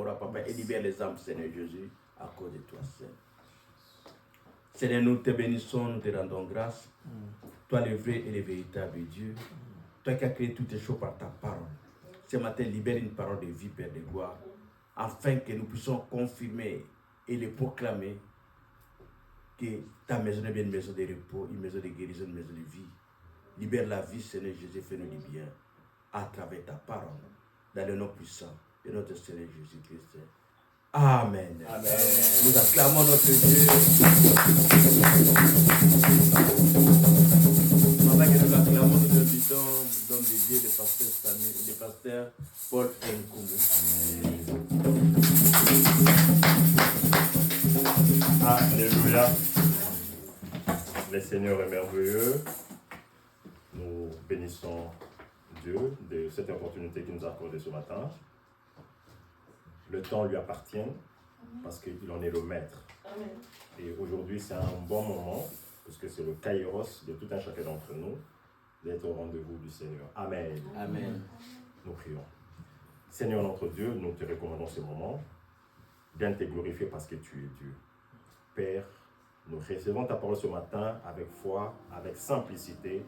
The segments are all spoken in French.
roi, papa, et libère les âmes, Seigneur Jésus, à cause de toi, Seigneur. Seigneur, nous te bénissons, nous te rendons grâce. Toi, le vrai et le véritable Dieu. Toi qui as créé toutes les choses par ta parole. Ce matin, libère une parole de vie, Père de gloire, afin que nous puissions confirmer et le proclamer que ta maison est bien une maison de repos, une maison de guérison, une maison de vie. Libère la vie, Seigneur Jésus, fais-nous du bien à travers ta parole, dans le nom puissant de notre Seigneur Jésus-Christ. Amen. Amen. Nous acclamons notre Dieu. Pendant que nous acclamons, nous invitons l'homme de Dieu, le pasteur Samy, le pasteur Paul Nkoumou. Alléluia. Le Seigneur est merveilleux. Nous bénissons Dieu de cette opportunité qu'il nous a accordée ce matin. Le temps lui appartient parce qu'il en est le maître. Amen. Et aujourd'hui, c'est un bon moment, parce que c'est le kairos de tout un chacun d'entre nous, d'être au rendez-vous du Seigneur. Amen. Amen. Nous prions. Seigneur notre Dieu, nous te recommandons ce moment. Viens te glorifier parce que tu es Dieu. Père, nous recevons ta parole ce matin avec foi, avec simplicité,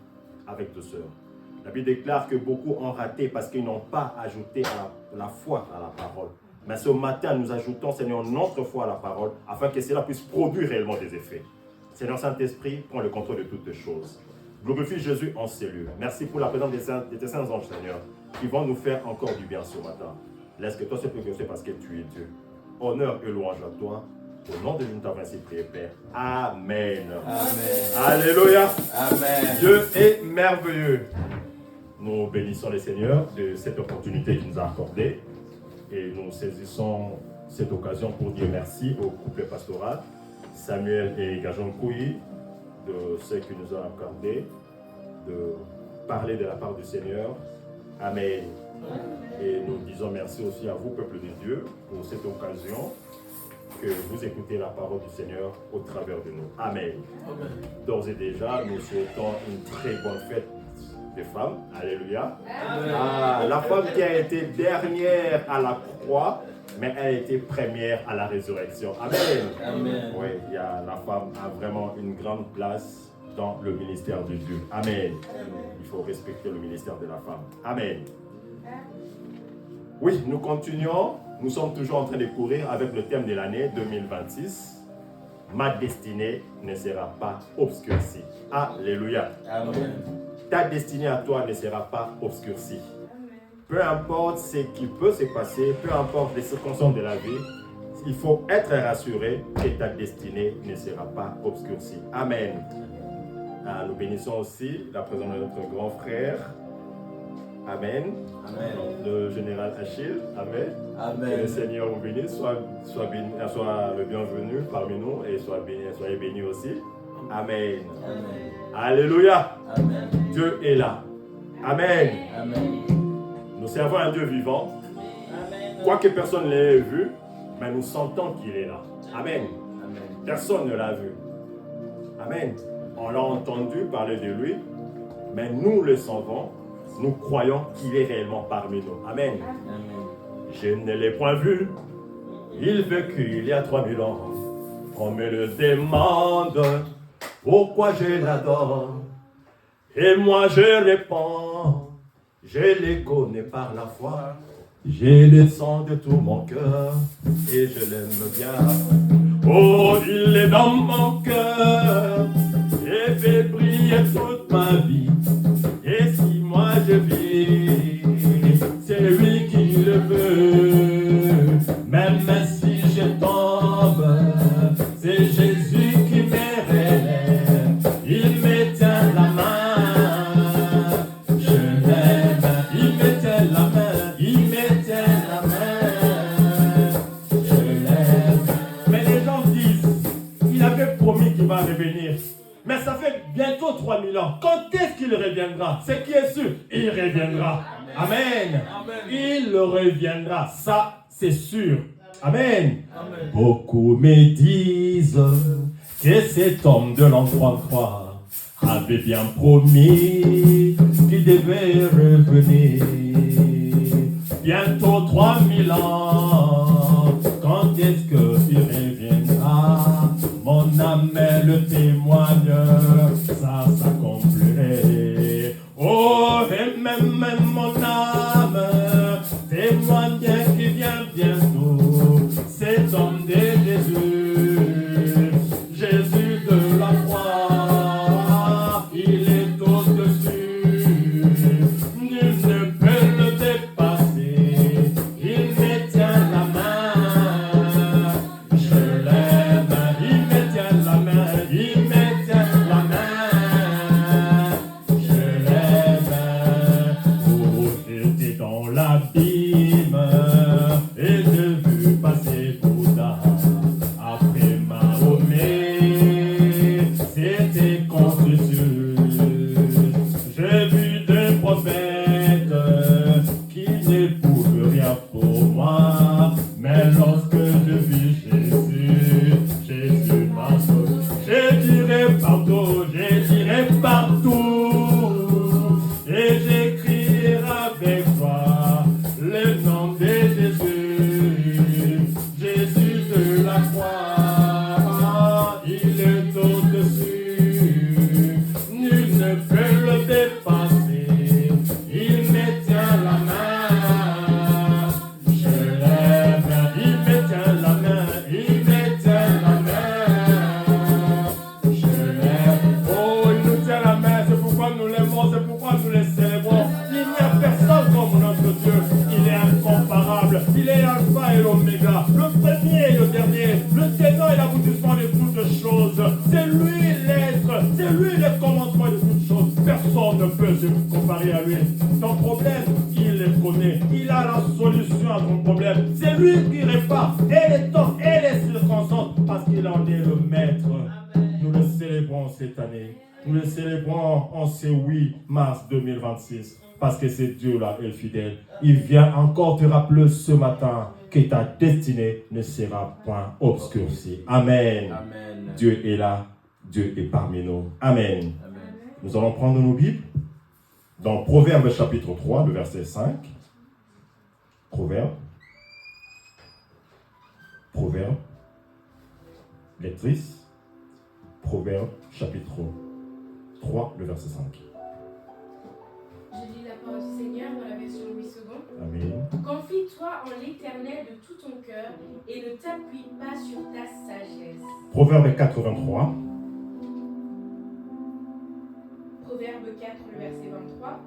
avec douceur. La Bible déclare que beaucoup ont raté parce qu'ils n'ont pas ajouté la foi à la parole. Mais ce matin, nous ajoutons, Seigneur, notre foi à la parole, afin que cela puisse produire réellement des effets. Seigneur Saint-Esprit, prends le contrôle de toutes choses. Glorifie Jésus en ces lieux. Merci pour la présence de tes saints anges, Seigneur, qui vont nous faire encore du bien ce matin. Laisse que toi se glorifier parce que tu es Dieu. Honneur et louange à toi. Au nom de Dieu, nous t'avons ainsi prié, Père. Amen. Amen. Alléluia. Amen. Dieu est merveilleux. Nous bénissons le Seigneur de cette opportunité qu'il nous a accordée. Et nous saisissons cette occasion pour dire merci au couple pastoral, Samuel et Gajon Kouyi, de ce qu'il nous a accordé, de parler de la part du Seigneur. Amen. Et nous disons merci aussi à vous, peuple de Dieu, pour cette occasion que vous écoutez la parole du Seigneur au travers de nous. Amen. D'ores et déjà, nous souhaitons une très bonne fête des femmes. Alléluia. Ah, la femme qui a été dernière à la croix, mais elle a été première à la résurrection. Amen. Amen. Oui, la femme a vraiment une grande place dans le ministère de Dieu. Amen. Il faut respecter le ministère de la femme. Amen. Oui, nous continuons. Nous sommes toujours en train de courir avec le thème de l'année 2026. Ma destinée ne sera pas obscurcie. Alléluia. Amen. Ta destinée à toi ne sera pas obscurcie. Peu importe ce qui peut se passer, peu importe les circonstances de la vie, il faut être rassuré que ta destinée ne sera pas obscurcie. Amen. Nous bénissons aussi la présence de notre grand frère. Amen. Amen. Le général Achille. Amen. Amen. Que le Seigneur vous bénisse, soit le bienvenu parmi nous et soyez bénis aussi. Amen. Amen. Alléluia. Amen. Dieu est là. Amen. Amen. Nous servons un Dieu vivant. Amen. Quoique personne ne l'ait vu, mais nous sentons qu'il est là. Amen. Amen. Personne ne l'a vu. Amen. On l'a entendu parler de lui, mais nous le savons. Nous croyons qu'il est réellement parmi nous. Amen. Amen. Je ne l'ai point vu. Il vécut il y a 3000 ans. On me le demande. Pourquoi je l'adore? Et moi je réponds. Je les connais par la foi. Je le sens de tout mon cœur. Et je l'aime bien. Oh, il est dans mon cœur. J'ai fait briller toute ma vie. Et si moi je vis, c'est lui qui le veut. Même si je tombe, c'est Jésus qui me relève. Il me tient la main. Je l'aime. Il me tient la main. Il me tient la main. Je l'aime. Mais les gens disent, il avait promis qu'il va revenir. Mais ça fait bientôt 3000 ans. Quand est-ce qu'il reviendra? Ce qui est sûr, il reviendra. Amen. Amen. Il reviendra. Ça, c'est sûr. Amen. Amen. Beaucoup me disent que cet homme de l'an 33 avait bien promis qu'il devait revenir. Bientôt 3000 ans disent qu'il reviendra. Mon âme est le témoigne, ça s'accomplirait. Oh, et même mon âme témoigne qu'il vient bientôt. Cet homme de Jésus, Jésus de la croix, il est au-dessus. Nul ne peut le dépasser. Il me tient la main. Je l'aime. Il me tient la main. Il me tient la main. Je l'aime. Oh, j'étais dans l'abîme et j'ai vu passer Bouddha. Après Mahomet, c'était Confucius. J'ai vu des prophètes qui ne pouvaient rien pour moi. Mais lorsque je vis Jésus, Jésus m'a sauvé. Je dirai partout, et j'écrirai avec toi le nom de Jésus, Jésus de la croix, il est au-dessus, nul ne peut le dépasser, il me tient la main, je l'aime, il me tient la main, il me tient la main, je l'aime, oh il nous tient la main, c'est pourquoi nous l'aimons, c'est pourquoi nous le célébrons, il n'y a personne comme notre Dieu, il est incomparable, il est l'alpha et l'oméga, le premier et le dernier, le tenant et l'aboutissement de toutes choses, c'est lui l'être, c'est lui le commencement de toutes choses, personne ne peut se comparer à lui. Ton problème, il le connaît, il a la solution à ton problème, c'est lui qui répare et les temps et les circonstances, parce qu'il en est le maître. Nous le célébrons cette année, nous le célébrons en ce 8 mars 2026, parce que ce Dieu-là est fidèle. Il vient encore te rappeler ce matin que ta destinée ne sera point obscurcie. Amen. Amen. Dieu est là, Dieu est parmi nous. Amen. Amen. Nous allons prendre nos Bibles dans Proverbe chapitre 3, le verset 5. Proverbe. Lectrice. Proverbe chapitre 3, le verset 5. Je lis la parole du Seigneur dans la version Louis II. Amen. Confie-toi en l'Éternel de tout ton cœur et ne t'appuie pas sur ta sagesse. Proverbe 83. Proverbe 4, le verset 23.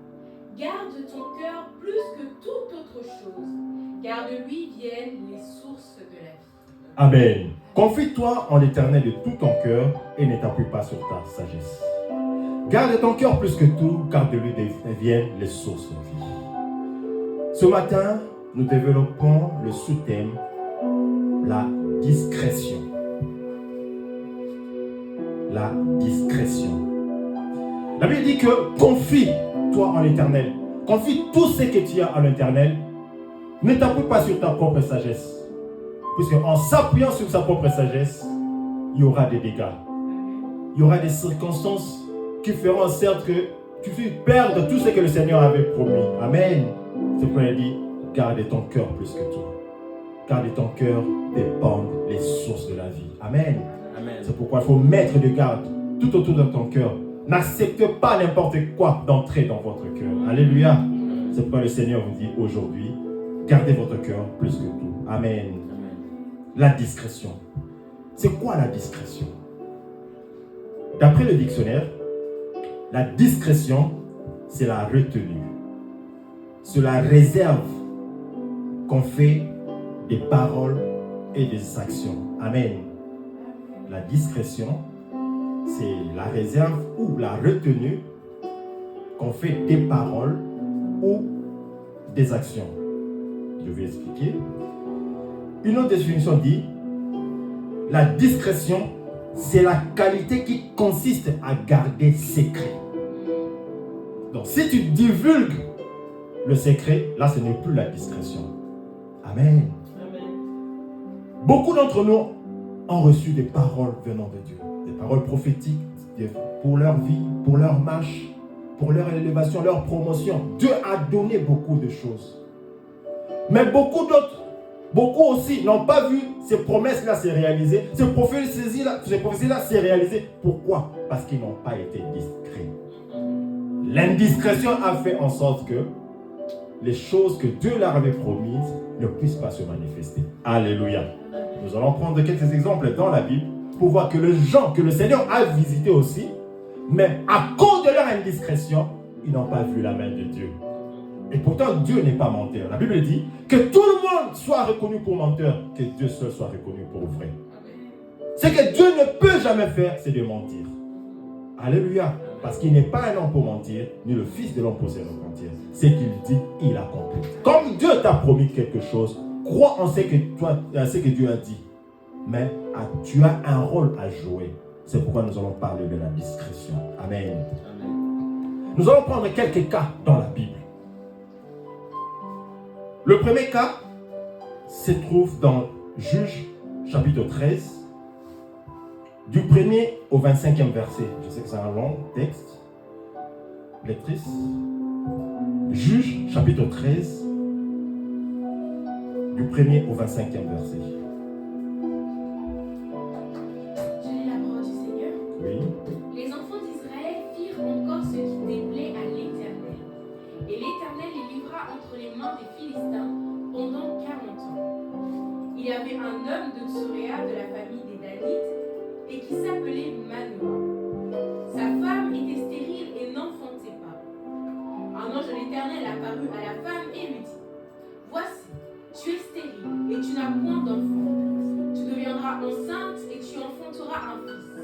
Garde ton cœur plus que toute autre chose, car de lui viennent les sources de la vie. Amen. Confie-toi en l'Éternel de tout ton cœur et ne t'appuie pas sur ta sagesse. Garde ton cœur plus que tout, car de lui viennent les sources de vie. Ce matin, nous développons le sous-thème la discrétion. La discrétion. La Bible dit que confie-toi en l'Éternel. Confie tout ce que tu as en l'Éternel. Ne t'appuie pas sur ta propre sagesse. Puisque en s'appuyant sur sa propre sagesse, il y aura des dégâts. Il y aura des circonstances qui feront en sorte que tu puisses perdre tout ce que le Seigneur avait promis. Amen. C'est pourquoi il dit, garde ton cœur plus que tout. Car de ton cœur dépendent les sources de la vie. Amen. Amen. C'est pourquoi il faut mettre de garde tout autour de ton cœur. N'acceptez pas n'importe quoi d'entrer dans votre cœur. Alléluia. C'est pourquoi le Seigneur vous dit aujourd'hui, gardez votre cœur plus que tout. Amen. Amen. La discrétion. C'est quoi la discrétion? D'après le dictionnaire, la discrétion, c'est la retenue. C'est la réserve qu'on fait des paroles et des actions. Amen. La discrétion, c'est la réserve ou la retenue qu'on fait des paroles ou des actions. Je vais expliquer. Une autre définition dit, la discrétion, c'est la qualité qui consiste à garder secret. Donc, si tu divulgues le secret, là, ce n'est plus la discrétion. Amen. Amen. Beaucoup d'entre nous ont reçu des paroles venant de Dieu, des paroles prophétiques pour leur vie, pour leur marche, pour leur élévation, leur promotion. Dieu a donné beaucoup de choses. Mais beaucoup d'autres Beaucoup aussi n'ont pas vu ces promesses-là se réaliser, ces prophéties-là se réaliser. Pourquoi? Parce qu'ils n'ont pas été discrets. L'indiscrétion a fait en sorte que les choses que Dieu leur avait promises ne puissent pas se manifester. Alléluia. Nous allons prendre quelques exemples dans la Bible pour voir que les gens que le Seigneur a visités aussi, mais à cause de leur indiscrétion, ils n'ont pas vu la main de Dieu. Et pourtant, Dieu n'est pas menteur. La Bible dit que tout le monde soit reconnu pour menteur, que Dieu seul soit reconnu pour vrai. Ce que Dieu ne peut jamais faire, c'est de mentir. Alléluia. Parce qu'il n'est pas un homme pour mentir, ni le fils de l'homme pour se repentir. Ce qu'il dit, il accomplit. Comme Dieu t'a promis quelque chose, crois en ce que Dieu a dit. Mais tu as un rôle à jouer. C'est pourquoi nous allons parler de la discrétion. Amen. Nous allons prendre quelques cas dans la Bible. Le premier cas se trouve dans Juges, chapitre 13, du 1er au 25e verset. Je sais que c'est un long texte. Lectrice. Juges, chapitre 13, du 1er au 25e verset. Je lis la parole du Seigneur. Oui. Les enfants d'Israël firent encore ce qui déplaît à l'Éternel. Et l'Éternel les livra entre les mains des Philistins pendant 40 ans. Il y avait un homme de Tsoréa de la famille des Danites et qui s'appelait Manoah. Sa femme était stérile et n'enfantait pas. Un ange de l'Éternel apparut à la femme et lui dit: Voici, tu es stérile et tu n'as point d'enfant. Tu deviendras enceinte et tu enfanteras un fils.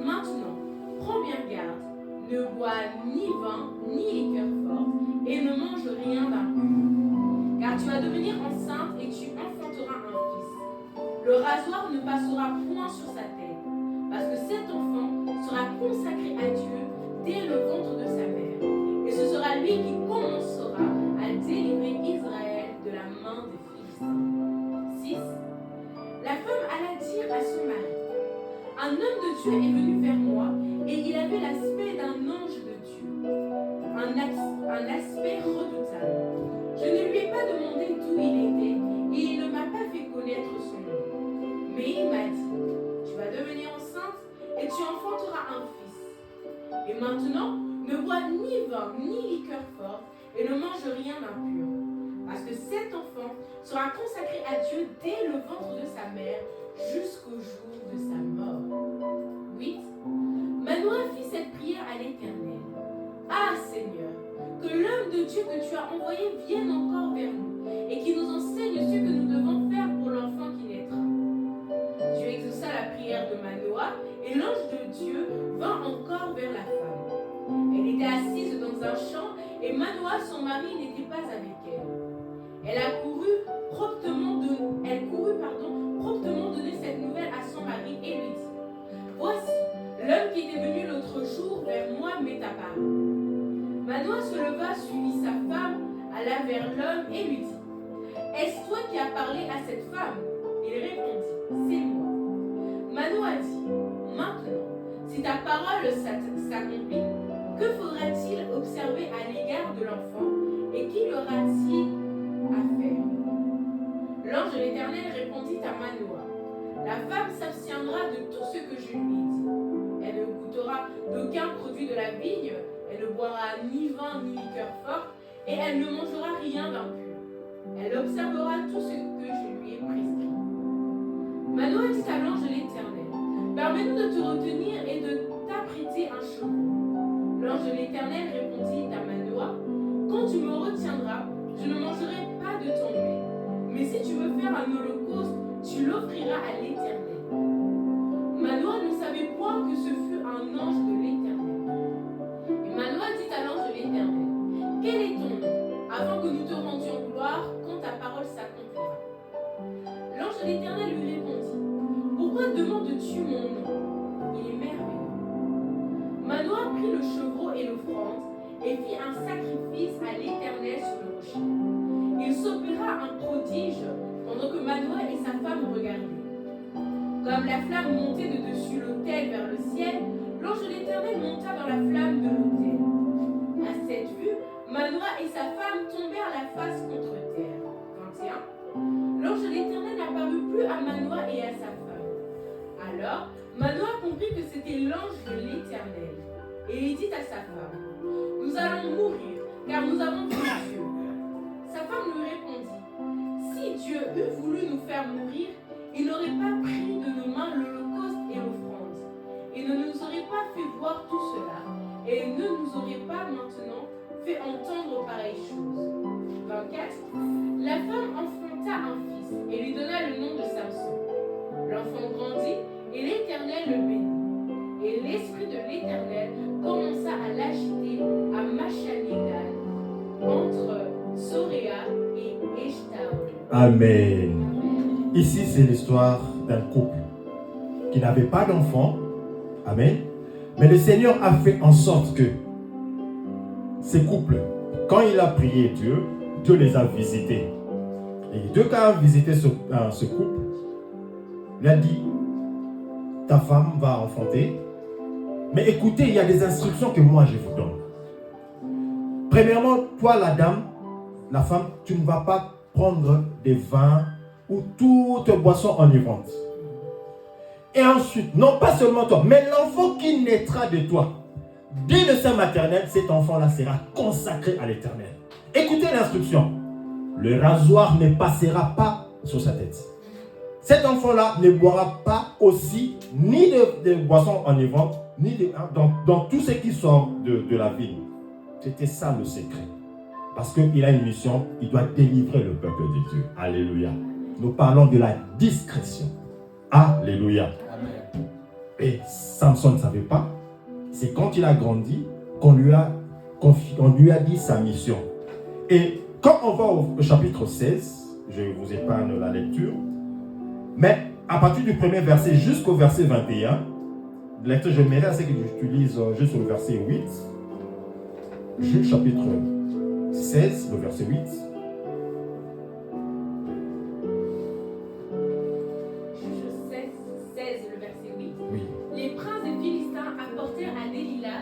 Maintenant, prends bien garde, ne bois ni vin ni liqueur forte et ne mange rien d'impur. Car tu vas devenir enceinte et tu enfanteras un fils. Le rasoir ne passera point sur sa tête, parce que cet enfant sera consacré à Dieu dès le ventre de sa mère. Et ce sera lui qui commencera à délivrer Israël de la main des Philistins. 6. La femme alla dire à son mari: Un homme de Dieu est venu vers moi, et il avait l'aspect d'un ange de Dieu, un aspect redoutable. Je ne lui ai pas demandé d'où il était, et il ne m'a pas fait connaître son nom. Mais il m'a dit: Tu vas devenir enceinte et tu enfanteras un fils. Et maintenant, ne bois ni vin ni liqueur forte et ne mange rien d'impur. Parce que cet enfant sera consacré à Dieu dès le ventre de sa mère jusqu'au jour de sa mort. 8. Manoah fit cette prière à l'Éternel: Ah Seigneur, que l'homme de Dieu que tu as envoyé vienne encore vers nous et qu'il nous enseigne ce que nous devons faire pour l'enfant qui naîtra. Dieu exauça la prière de Manoah et l'ange de Dieu vint encore vers la femme. Elle était assise dans un champ et Manoah, son mari, n'était pas avec elle. Elle courut promptement donner cette nouvelle à son mari et lui dit: Voici, l'homme qui était venu l'autre jour vers moi m'est apparu. Manoah se leva, suivit sa femme, alla vers l'homme et lui dit: Est-ce toi qui as parlé à cette femme? Il répondit: C'est moi. Manoah dit: Maintenant, si ta parole s'accomplit, que faudra-t-il observer à l'égard de l'enfant et qu'y aura-t-il à faire? L'ange de l'Éternel répondit à Manoah: La femme s'abstiendra de tout ce que je lui ai dit. Elle ne goûtera d'aucun produit de la vigne, elle ne boira ni vin ni liqueur forte, et elle ne mangera rien d'impur. Elle observera tout ce que je lui ai prescrit. Manoah dit à l'ange de l'Éternel: Permets-nous de te retenir et de t'apprêter un chevreau. L'ange de l'Éternel répondit à Manoah: Quand tu me retiendras, je ne mangerai pas de ton mets. Mais si tu veux faire un holocauste, tu l'offriras à l'Éternel. Manoah ne savait point que ce fut un ange de l'Éternel. Et Manoah dit à l'ange de l'Éternel: Quel est ton nom, afin que nous te rendions gloire quand ta parole s'accomplira? L'ange de l'Éternel lui répondit: Pourquoi demandes-tu mon nom? Il est merveilleux. Manoah prit le chevreau et l'offrande et fit un sacrifice à l'Éternel sur le rocher. Il s'opéra un prodige pendant que Manoah et sa femme regardaient. Comme la flamme montait de dessus l'autel vers le ciel, l'ange de l'Éternel monta dans la flamme de l'autel. À cette vue, Manoah et sa femme tombèrent la face contre terre. 21. l'ange de l'Éternel n'apparut plus à Manoah et à sa femme. Alors Manoah comprit que c'était l'ange de l'Éternel. Et il dit à sa femme, « Nous allons mourir, car nous avons vu Dieu. » Sa femme lui répondit, « Si Dieu eût voulu nous faire mourir, il n'aurait pas pris de nos mains l'holocauste et l'offrande. Il ne nous aurait pas fait voir tout cela, et il ne nous aurait pas maintenant fait entendre pareille chose. » 24. La femme enfanta un fils, et lui donna le nom de Samson. L'enfant grandit, et l'Éternel le bénit. Et l'esprit de l'Éternel commença à l'agiter à Machanédan, entre Soréa et Eshtaol. Amen. Ici, c'est l'histoire d'un couple qui n'avait pas d'enfant. Amen. Mais le Seigneur a fait en sorte que ces couples, quand il a prié Dieu, Dieu les a visités. Et Dieu, quand il a visité ce couple, il a dit, ta femme va enfanter. Mais écoutez, il y a des instructions que moi je vous donne. Premièrement, toi la dame, la femme, tu ne vas pas prendre des vins ou toute boisson enivrante. Et ensuite, non pas seulement toi, mais l'enfant qui naîtra de toi, dès le sein maternel, cet enfant-là sera consacré à l'Éternel. Écoutez l'instruction. Le rasoir ne passera pas sur sa tête. Cet enfant-là ne boira pas aussi ni de boissons enivrantes, ni dans tout ce qui sort de la ville. C'était ça le secret. Parce qu'il a une mission, il doit délivrer le peuple de Dieu. Alléluia. Nous parlons de la discrétion. Alléluia. Amen. Et Samson ne savait pas. C'est quand il a grandi qu'on lui a dit sa mission. Et quand on va au chapitre 16, je vous épargne la lecture, mais à partir du premier verset jusqu'au verset 21, lecteur, je m'irai à ce que j'utilise juste le verset 8, Juge chapitre 16, le verset 8. Juge 16, le verset 8. Oui. Les princes des Philistins apportèrent à Délila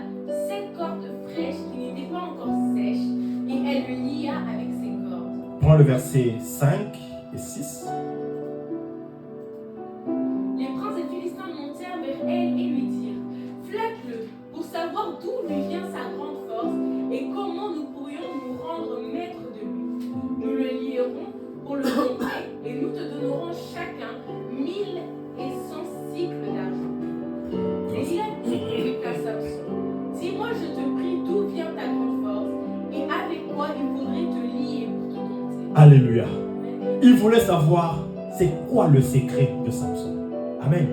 7 cordes fraîches qui n'étaient pas encore sèches, et elle le lia avec ses cordes. Prends le verset 5 et 6. Les princes des Philistins montèrent vers elle et lui dirent, flatte-le pour savoir d'où lui vient sa grande force et comment nous pourrions nous rendre maîtres de lui. Nous le lierons pour le dompter et nous te donnerons chacun 1100 cycles d'argent. Délila dit à Samson, dis-moi, je te prie, d'où vient ta grande force et avec quoi il faudrait te lier pour te dompter. Alléluia. Il voulait savoir c'est quoi le secret de Samson. Amen.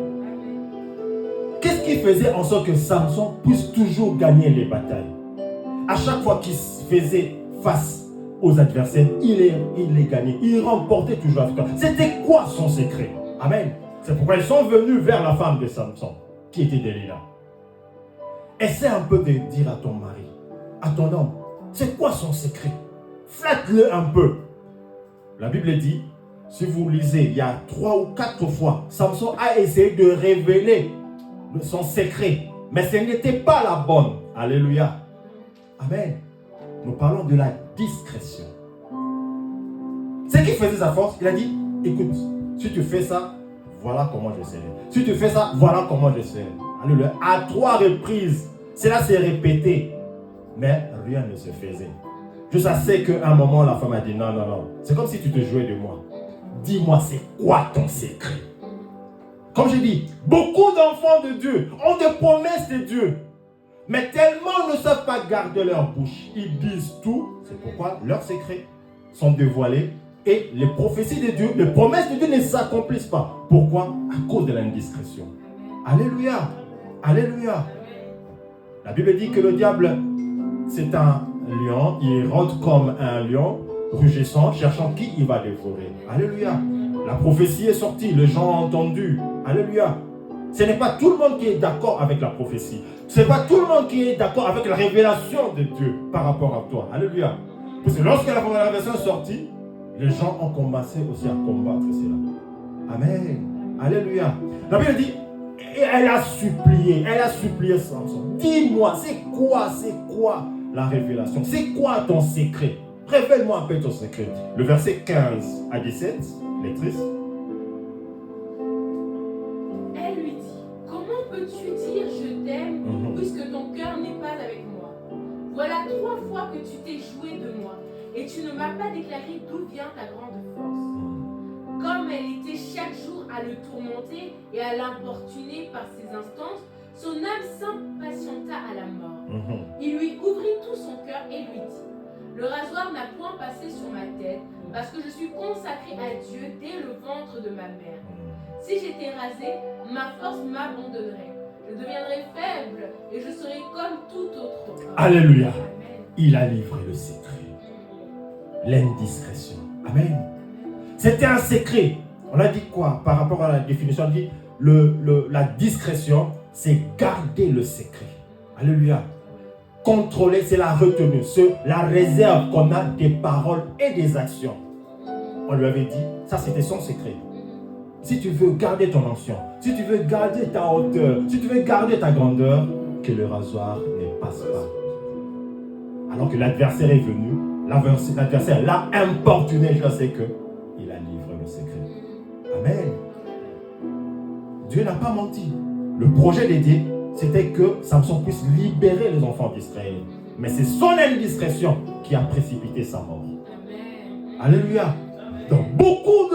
Qu'est-ce qui faisait en sorte que Samson puisse toujours gagner les batailles? À chaque fois qu'il faisait face aux adversaires, il les gagnait. Il remportait toujours la victoire. C'était quoi son secret? Amen. C'est pourquoi ils sont venus vers la femme de Samson, qui était Délila. Essaie un peu de dire à ton mari, à ton homme, c'est quoi son secret? Flatte-le un peu. La Bible dit, si vous lisez, il y a 3 ou 4 fois, Samson a essayé de révéler son secret, mais ce n'était pas la bonne. Alléluia. Amen. Nous parlons de la discrétion. Ce qui faisait sa force, il a dit, écoute, si tu fais ça, voilà comment je serai. Si tu fais ça, voilà comment je serai. Alléluia. À 3 reprises, cela s'est répété, mais rien ne se faisait. Je sais qu'à un moment, la femme a dit, non, non, non. C'est comme si tu te jouais de moi. Dis-moi, c'est quoi ton secret? Comme je dis, beaucoup d'enfants de Dieu ont des promesses de Dieu. Mais tellement ne savent pas garder leur bouche. Ils disent tout. C'est pourquoi leurs secrets sont dévoilés. Et les prophéties de Dieu, les promesses de Dieu ne s'accomplissent pas. Pourquoi? À cause de l'indiscrétion. Alléluia. Alléluia. La Bible dit que le diable, c'est un lion. Il rôde comme un lion, rugissant, cherchant qui il va dévorer. Alléluia. La prophétie est sortie, les gens ont entendu. Alléluia. Ce n'est pas tout le monde qui est d'accord avec la prophétie. Ce n'est pas tout le monde qui est d'accord avec la révélation de Dieu par rapport à toi. Alléluia. Parce que lorsque la révélation est sortie, les gens ont commencé aussi à combattre cela. Amen. Alléluia. La Bible dit, elle a supplié Samson. Dis-moi, c'est quoi la révélation? C'est quoi ton secret? Révèle-moi un peu ton secret. Le verset 15 à 17. Lectrice. Elle lui dit, comment peux-tu dire je t'aime puisque ton cœur n'est pas avec moi? Voilà 3 fois que tu t'es joué de moi et tu ne m'as pas déclaré d'où vient ta grande force. Comme elle était chaque jour à le tourmenter et à l'importuner par ses instances, son âme s'impatienta à la mort. Il lui ouvrit tout son cœur et lui dit, le rasoir n'a point passé sur ma tête parce que je suis consacré à Dieu dès le ventre de ma mère. Si j'étais rasé, ma force m'abandonnerait. Je deviendrais faible et je serais comme tout autre homme. Alléluia. Amen. Il a livré le secret. L'indiscrétion. Amen. C'était un secret. On a dit quoi par rapport à la définition? On dit la discrétion, c'est garder le secret. Alléluia. Contrôler, c'est la retenue, c'est la réserve qu'on a des paroles et des actions. On lui avait dit, ça c'était son secret. Si tu veux garder ton onction, si tu veux garder ta hauteur, si tu veux garder ta grandeur, que le rasoir ne passe pas. Alors que l'adversaire est venu, l'adversaire l'a importuné, je sais que il a livré le secret. Amen. Dieu n'a pas menti. Le projet de Dieu, c'était que Samson puisse libérer les enfants d'Israël. Mais c'est son indiscrétion qui a précipité sa mort. Amen. Alléluia. Donc beaucoup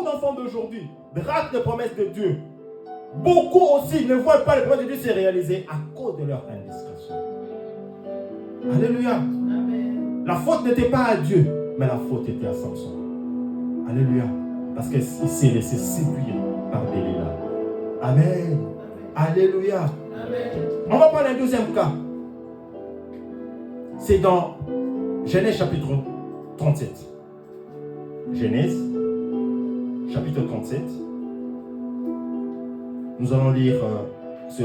d'enfants d'aujourd'hui ratent les promesses de Dieu. Beaucoup aussi ne voient pas les promesses de Dieu se réaliser à cause de leur indiscrétion. Alléluia. Amen. La faute n'était pas à Dieu, mais la faute était à Samson. Alléluia. Parce qu'il s'est laissé séduire par Delilah. Amen. Alléluia. Amen. On va prendre un deuxième cas. C'est dans Genèse chapitre 37. Genèse chapitre 37. Nous allons lire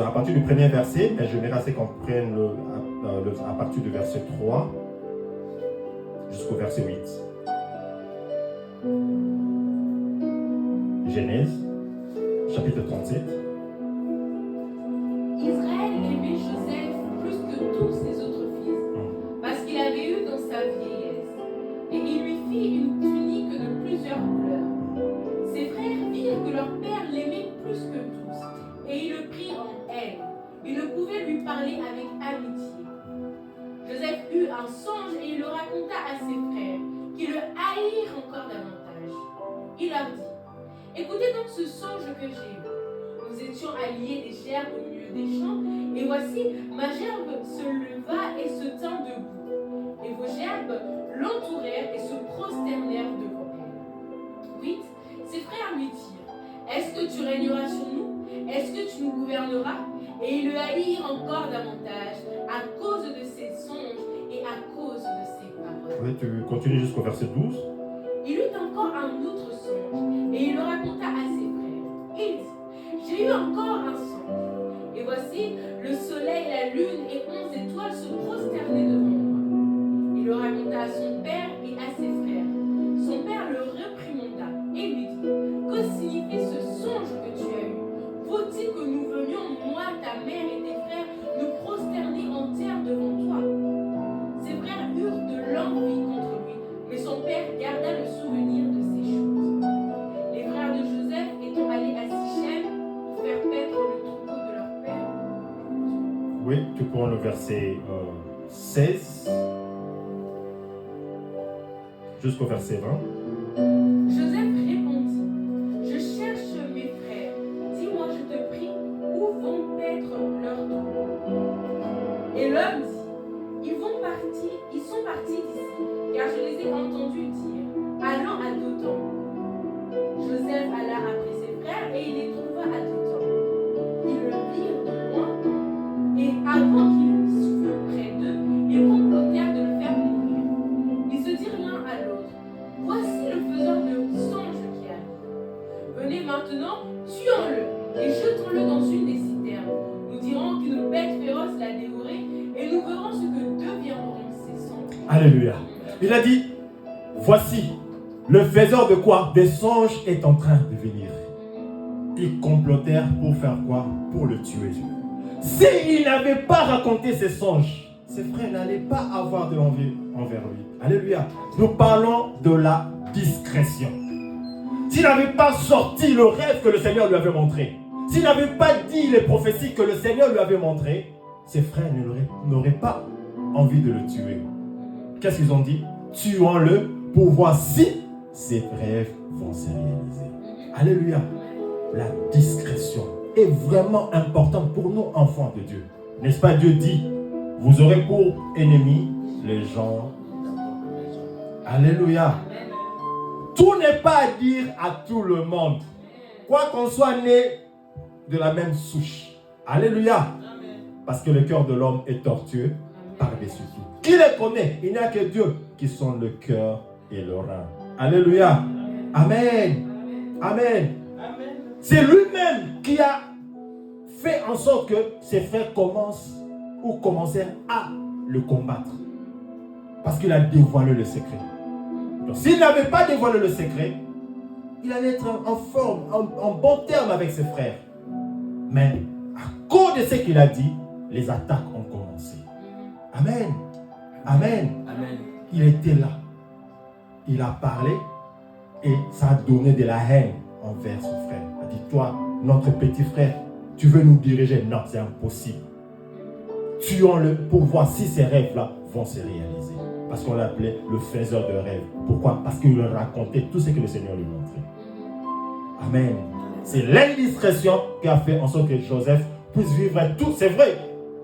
à partir du premier verset, mais je m'aimerais qu'on prenne à partir du verset 3 jusqu'au verset 8. Genèse chapitre 37. Israël aimait Joseph plus que tous ses autres fils, parce qu'il avait eu dans sa vieillesse, et il lui fit une tunique de plusieurs couleurs. Ses frères virent que leur père l'aimait plus que tous, et ils le prirent en haine. Ils ne pouvaient lui parler avec amitié. Joseph eut un songe et il le raconta à ses frères, qui le haïrent encore davantage. Il leur dit, écoutez donc ce songe que j'ai eu. Nous étions alliés des gerbes au milieu des champs, et voici, ma gerbe se leva et se tint debout. Et vos gerbes l'entourèrent et se prosternèrent devant elle. 8. Ses frères lui dirent, est-ce que tu régneras sur nous? Est-ce que tu nous gouverneras? Et ils le haïrent encore davantage à cause de ses songes et à cause de ses paroles. Oui, tu continues jusqu'au verset 12. Il eut encore un autre songe, et il le raconta à ses frères. Il dit, j'ai eu encore un songe, et voici, le soleil, la lune et 11 étoiles se prosternaient devant moi. Il le raconta à son père et à ses frères. Son père le réprimanda et lui dit, que signifie ce songe que tu as eu? Faut-il que nous venions, moi, ta mère et tes frères, nous prosterner en terre devant toi? Ses frères eurent de l'envie contre lui, mais son père garda le souvenir de ces choses. Les frères de Joseph étant allés à Sichem pour faire paître le troupeau de leur père. Oui, tu prends le verset 16 jusqu'au verset 20. Joseph répondit, je cherche mes frères. Dis-moi, je te prie, où vont paître leurs troupeaux? Et l'homme dit, ils sont partis d'ici, car je les ai entendus dire, allons à Dothan. Joseph alla après ses frères et il les trouva à Dothan. Ils le virent de loin, et avant qu'ils furent près d'eux, ils complotèrent de le faire mourir. Ils se dirent l'un à l'autre, voici le faiseur de songes qui arrive. Venez maintenant, tuons-le et jetons-le dans une des citernes. Nous dirons qu'une bête féroce l'a dévoré et nous verrons ce que deviendront ses songes. Alléluia. Il a dit, voici, le faiseur de quoi? Des songes est en train de venir. Ils complotèrent pour faire quoi? Pour le tuer. S'il n'avait pas raconté ses songes, ses frères n'allaient pas avoir de l'envie envers lui. Alléluia. Nous parlons de la discrétion. s'il n'avait pas sorti le rêve que le Seigneur lui avait montré, s'il n'avait pas dit les prophéties que le Seigneur lui avait montrées, ses frères n'auraient pas envie de le tuer. Qu'est-ce qu'ils ont dit? Tuons-le pour voir si ses rêves vont se réaliser. Alléluia. La discrétion est vraiment importante pour nous, enfants de Dieu. N'est-ce pas? Dieu dit, vous aurez pour ennemis les gens. Alléluia. Tout n'est pas à dire à tout le monde. Quoi qu'on soit né de la même souche. Alléluia. Parce que le cœur de l'homme est tortueux par-dessus tout. Qui les connaît? Il n'y a que Dieu qui sont le cœur et le rein. Alléluia. Amen. Amen. C'est lui-même qui a fait en sorte que ses frères commencèrent à le combattre. Parce qu'il a dévoilé le secret. Donc s'il n'avait pas dévoilé le secret, il allait être en forme, en bon terme avec ses frères. Mais à cause de ce qu'il a dit, les attaques ont commencé. Amen. Amen. Amen. Il était là. Il a parlé et ça a donné de la haine envers son frère. Il a dit, toi, notre petit frère, tu veux nous diriger? Non, c'est impossible. Tuons-le pour voir si ces rêves-là vont se réaliser. Parce qu'on l'appelait le faiseur de rêves. Pourquoi? Parce qu'il leur racontait tout ce que le Seigneur lui montrait. Amen. C'est l'indiscrétion qui a fait en sorte que Joseph puisse vivre tout. C'est vrai.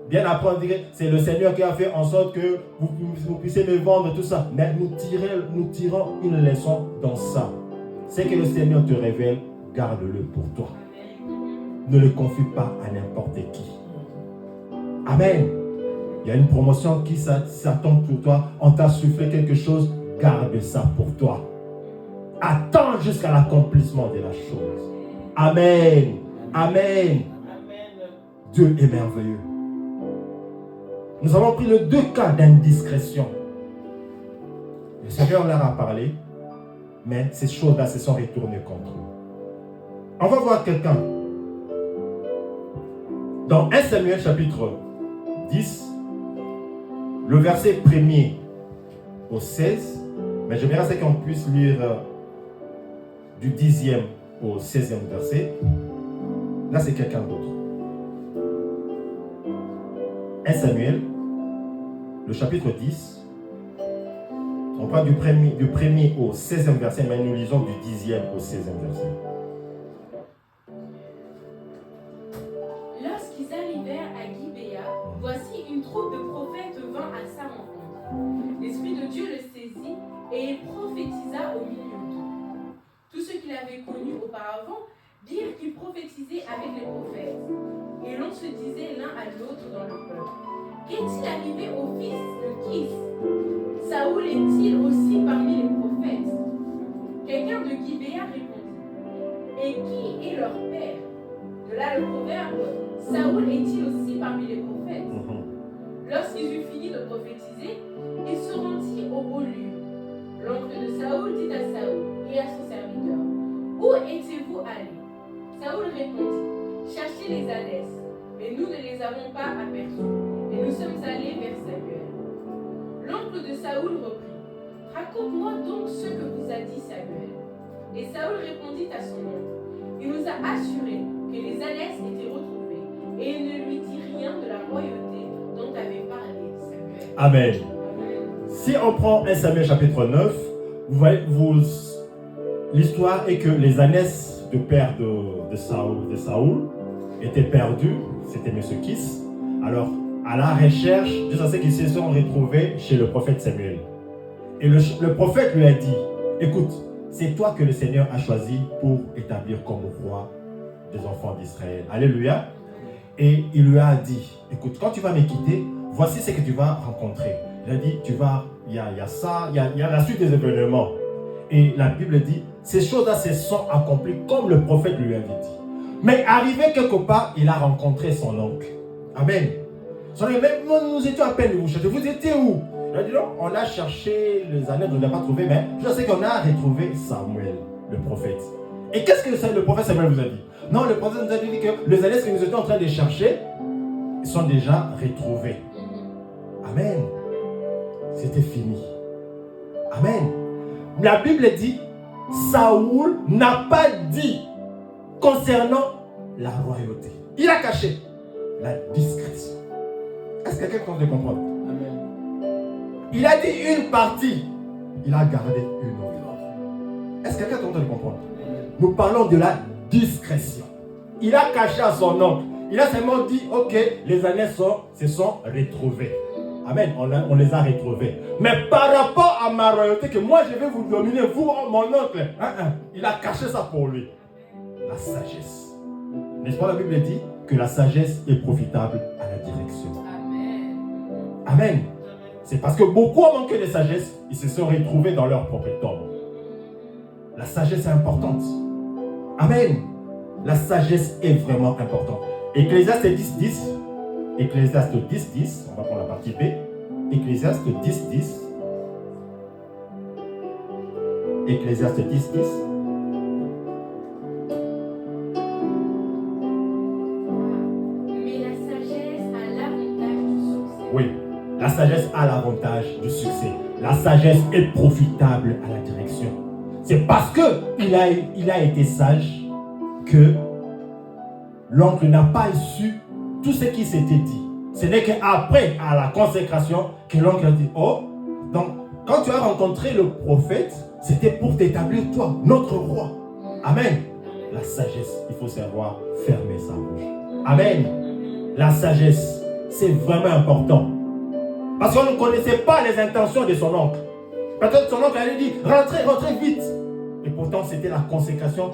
Bien après, on dirait c'est le Seigneur qui a fait en sorte que vous puissiez me vendre tout ça. Mais nous tirons une leçon dans ça. C'est que le Seigneur te révèle, garde-le pour toi. Ne le confie pas à n'importe qui. Amen. Il y a une promotion qui s'attend pour toi. On t'a soufflé quelque chose, garde ça pour toi. Attends jusqu'à l'accomplissement de la chose. Amen. Amen. Dieu est merveilleux. Nous avons pris les deux cas d'indiscrétion. Le Seigneur leur a parlé, mais ces choses-là se sont retournées contre eux. On va voir quelqu'un. Dans 1 Samuel chapitre 10, le verset 1er au 16, mais j'aimerais c'est qu'on puisse lire du 10e au 16e verset. Là, c'est quelqu'un d'autre. 1 Samuel, le chapitre 10, on parle du premier au 16e verset, mais nous lisons du 10e au 16e verset. Lorsqu'ils arrivèrent à Gibéa, voici une troupe de prophètes vint à sa rencontre. L'Esprit de Dieu le saisit et il prophétisa au milieu d'eux. Tous ceux qu'il avait connus auparavant dirent qu'il prophétisait avec les prophètes. Et l'on se disait l'un à l'autre dans le peuple: qu'est-il arrivé au fils de Kis? Saoul est-il aussi parmi les prophètes? Quelqu'un de Gibéa répondit: et qui est leur père? De là le proverbe: Saoul est-il aussi parmi les prophètes? Lorsqu'ils eurent fini de prophétiser, il se rendit au haut lieu. L'oncle de Saoul dit à Saoul et à son serviteur: où étiez-vous allés? Saoul répondit: cherchez les ânesses, mais nous ne les avons pas aperçus, et nous sommes allés vers Samuel. L'oncle de Saoul reprit: raconte-moi donc ce que vous a dit Samuel. Et Saoul répondit à son oncle: il nous a assuré que les ânesses étaient retrouvées, et il ne lui dit rien de la royauté dont avait parlé Samuel. Amen. Si on prend 1 Samuel chapitre 9, vous voyez, l'histoire est que les ânesses de père de Saoul étaient perdues. C'était M. Kis. Alors, à la recherche, jusqu'à ce qu'ils se sont retrouvés chez le prophète Samuel. Et le prophète lui a dit: écoute, c'est toi que le Seigneur a choisi pour établir comme roi des enfants d'Israël. Alléluia. Et il lui a dit: écoute, quand tu vas me quitter, voici ce que tu vas rencontrer. Il a dit: il y a ça, il y a la suite des événements. Et la Bible dit: ces choses-là se sont accomplies comme le prophète lui avait dit. Mais arrivé quelque part, il a rencontré son oncle. Amen. Même nous étions à peine où vous étiez où? Il a dit: non, on a cherché les années, on ne l'a pas trouvé, mais je sais qu'on a retrouvé Samuel, le prophète. Et qu'est-ce que le prophète Samuel vous a dit? Non, le prophète nous a dit que les années que nous étions en train de chercher sont déjà retrouvées. Amen. C'était fini. Amen. La Bible dit Saoul n'a pas dit concernant la royauté. Il a caché la discrétion. Est-ce que quelqu'un peut comprendre? Il a dit une partie, il a gardé une autre. Est-ce que quelqu'un peut comprendre? Nous parlons de la discrétion. Il a caché à son oncle. Il a seulement dit, ok, les années se sont retrouvées. Amen, on les a retrouvées. Mais par rapport à ma royauté, que moi je vais vous dominer, vous, mon oncle, il a caché ça pour lui. La sagesse. N'est-ce pas, la Bible dit que la sagesse est profitable à la direction. Amen. Amen. C'est parce que beaucoup ont manqué de sagesse, ils se sont retrouvés dans leur propre tombe. La sagesse est importante. Amen. La sagesse est vraiment importante. Ecclésiaste 10.10. Ecclésiaste 10.10. On va prendre la partie B. Ecclésiaste 10.10. Ecclésiaste 10.10. Mais la sagesse a l'avantage du succès. Oui, la sagesse a l'avantage du succès. La sagesse est profitable à la direction. C'est parce qu'il a été sage que l'oncle n'a pas su tout ce qui s'était dit. Ce n'est qu'après, à la consécration, que l'oncle a dit, oh, donc quand tu as rencontré le prophète, c'était pour t'établir toi, notre roi. Amen. La sagesse, il faut savoir fermer sa bouche. Amen. La sagesse, c'est vraiment important. Parce qu'on ne connaissait pas les intentions de son oncle. Peut-être son oncle allait dire, rentrez vite. Et pourtant, c'était la consécration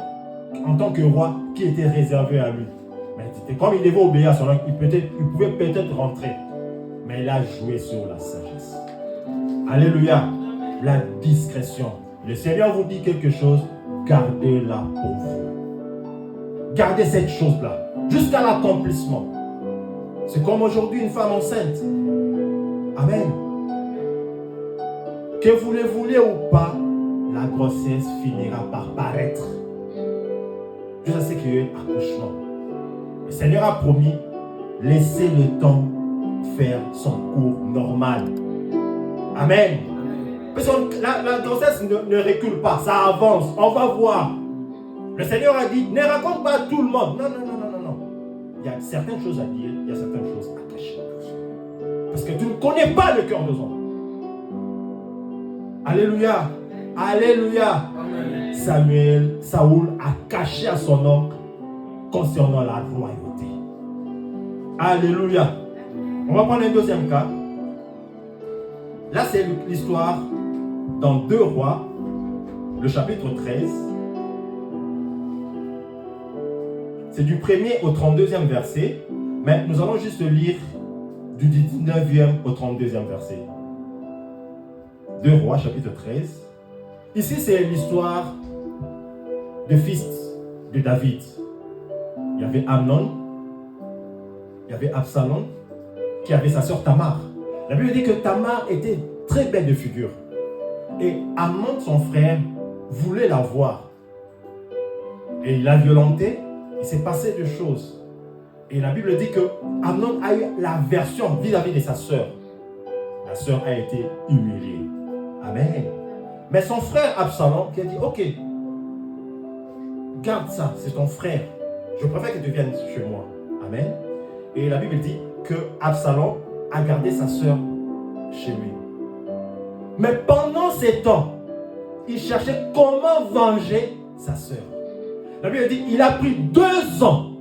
en tant que roi qui était réservée à lui. Mais comme il devait obéir à son oncle, il pouvait peut-être rentrer. Mais il a joué sur la sagesse. Alléluia. La discrétion. Le Seigneur vous dit quelque chose, gardez-la pour vous. Gardez cette chose-là jusqu'à l'accomplissement. C'est comme aujourd'hui une femme enceinte. Amen. Que vous le voulez ou pas, la grossesse finira par paraître. Juste à ce qu'il y ait un accouchement. Le Seigneur a promis, laissez le temps faire son cours normal. Amen. Parce que la grossesse ne recule pas, ça avance. On va voir. Le Seigneur a dit, ne raconte pas à tout le monde. Non. Il y a certaines choses à dire, il y a certaines choses à cacher. Parce que tu ne connais pas le cœur de l'homme. Alléluia. Alléluia. Saoul a caché à son oncle concernant la royauté. Alléluia. On va prendre un deuxième cas. Là, c'est l'histoire dans 2 Rois, le chapitre 13. C'est du 1er au 32e verset. Mais nous allons juste lire du 19e au 32e verset. 2 Rois, chapitre 13. Ici, c'est l'histoire de fils de David. Il y avait Amnon, il y avait Absalom, qui avait sa sœur Tamar. La Bible dit que Tamar était très belle de figure. Et Amnon, son frère, voulait la voir. Et il l'a violentée. Il s'est passé des choses. Et la Bible dit que Amnon a eu l'aversion vis-à-vis de sa sœur. La sœur a été humiliée. Amen. Mais son frère Absalom qui a dit, ok, garde ça, c'est ton frère. Je préfère que tu viennes chez moi. Amen. Et la Bible dit que Absalom a gardé sa sœur chez lui. Mais pendant ces temps, il cherchait comment venger sa sœur. La Bible dit qu'il a pris 2 ans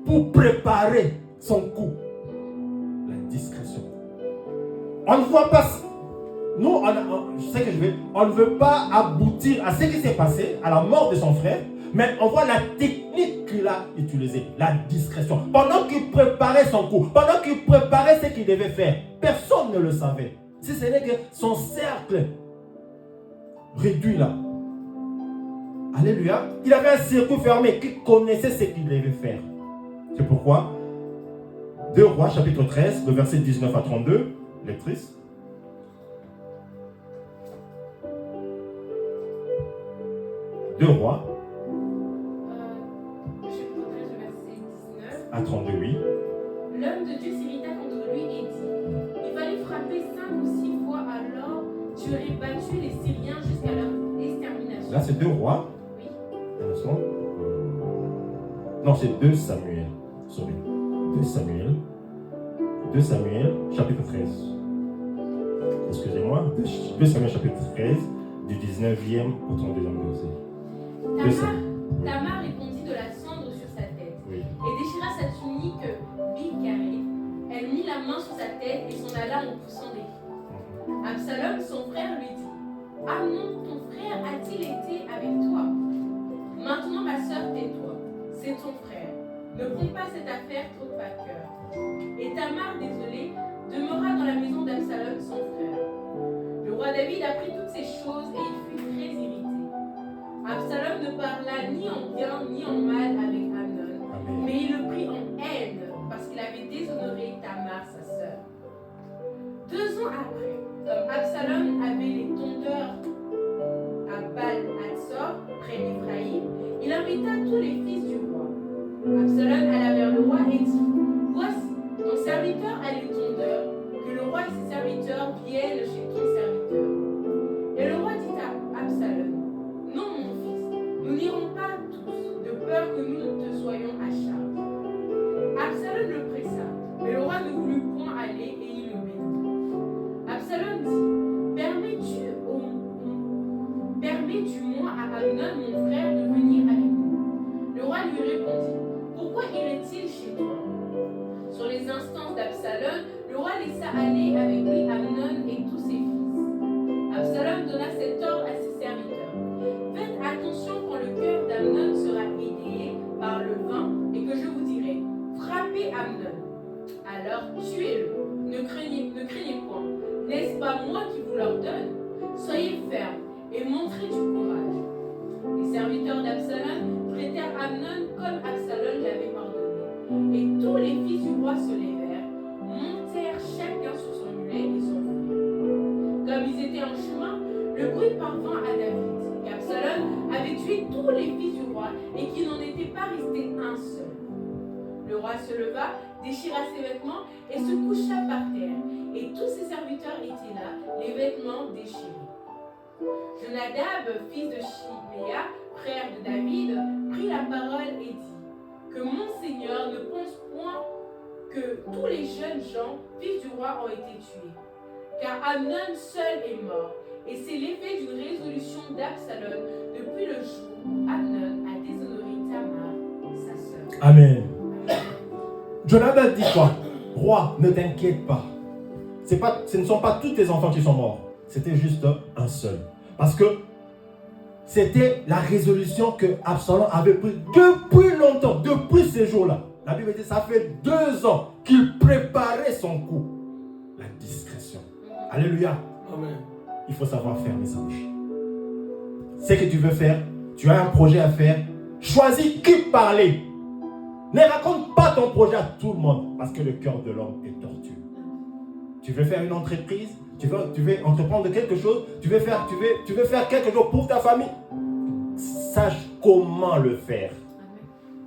pour préparer son coup. La discrétion. On ne voit pas. Nous, je sais que on ne veut pas aboutir à ce qui s'est passé, à la mort de son frère, mais on voit la technique qu'il a utilisée, la discrétion. Pendant qu'il préparait son coup, pendant qu'il préparait ce qu'il devait faire, personne ne le savait. Si ce n'est que son cercle réduit là. Alléluia. Il avait un circuit fermé qui connaissait ce qu'il devait faire. C'est pourquoi 2 Rois, chapitre 13, le verset 19 à 32, lectrice. 2 Rois. À 32, oui. L'homme de Dieu s'irrita contre lui et dit, il fallait frapper 5 ou 6 fois, alors tu aurais battu les Syriens jusqu'à leur extermination. Là, c'est 2 rois. Oui. Un instant. Non, c'est 2 Samuel. Sorry. 2 Samuel. 2 Samuel, chapitre 13. Excusez-moi. 2 Samuel, chapitre 13, du 19e au 32e verset. Tamar répandit de la cendre sur sa tête Oui. et déchira sa tunique bicarrée. Elle mit la main sur sa tête et s'en alla en poussant des cris. Absalom, son frère, lui dit: Amnon, ton frère, a-t-il été avec toi? Maintenant, ma sœur, tais-toi. C'est ton frère. Ne prends pas cette affaire trop à cœur. Et Tamar, désolée, demeura dans la maison d'Absalom, son frère. Le roi David apprit toutes ces choses et il fut très irrité. Absalom ne parla ni en bien ni en mal avec Amnon, mais il le prit en haine parce qu'il avait déshonoré Tamar, sa sœur. 2 ans après, comme Absalom avait les tondeurs à Baal-Hatzor, près d'Éphraïm, il invita tous les fils du roi. Absalom alla vers le roi et dit: Voici, ton serviteur a les tondeurs, que le roi et ses serviteurs viennent chez ton serviteur. Et le roi dit à Absalom: Non, mon fils, nous n'irons pas tous, de peur que nous te soyons à charge. Absalom le pressa, mais le roi ne voulut point aller et il le bénit. Absalom dit: Permets-tu moi à Amnon, mon frère, de venir avec nous? Le roi lui répondit: Pourquoi irait-il chez toi? Sur les instances d'Absalom, le roi laissa aller avec lui Amnon et tous ses fils. Absalom donna cet ordre à ses serviteurs: Faites attention quand le cœur d'Amnon sera égayé par le vin et que je vous dirai: Frappez Amnon. Alors tuez-le. Ne craignez point. N'est-ce pas moi qui vous l'ordonne? Soyez fermes et montrez du courage. Les serviteurs d'Absalom traitèrent Amnon comme Absalom l'avait ordonné. Et tous les fils du roi se levèrent, montèrent chacun sur son mulet et s'enfuirent. Comme ils étaient en chemin, le bruit parvint à David qu'Absalom avait tué tous les fils du roi et qu'il n'en était pas resté un seul. Le roi se leva, déchira ses vêtements et se coucha par terre. Et tous ses serviteurs étaient là, les vêtements déchirés. Jonadab, fils de Shiméa, frère de David, prit la parole et dit: Que mon Seigneur ne pense point que tous les jeunes gens, fils du roi, ont été tués. Car Amnon seul est mort, et c'est l'effet d'une résolution d'Absalom depuis le jour où Amnon a déshonoré Tamar, sa sœur. Amen. Jonadab dit quoi? Roi, ne t'inquiète pas. Ce ne sont pas tous tes enfants qui sont morts. C'était juste un seul. Parce que c'était la résolution que Absalom avait prise depuis longtemps, depuis ces jours-là. La Bible dit que ça fait 2 ans qu'il préparait son coup. La discrétion. Alléluia. Amen. Il faut savoir faire, mes anges. C'est que tu veux faire, tu as un projet à faire, choisis qui parler. Ne raconte pas ton projet à tout le monde parce que le cœur de l'homme est tortueux. Tu veux faire une entreprise, tu veux entreprendre quelque chose, tu veux faire quelque chose pour ta famille. Sache comment le faire.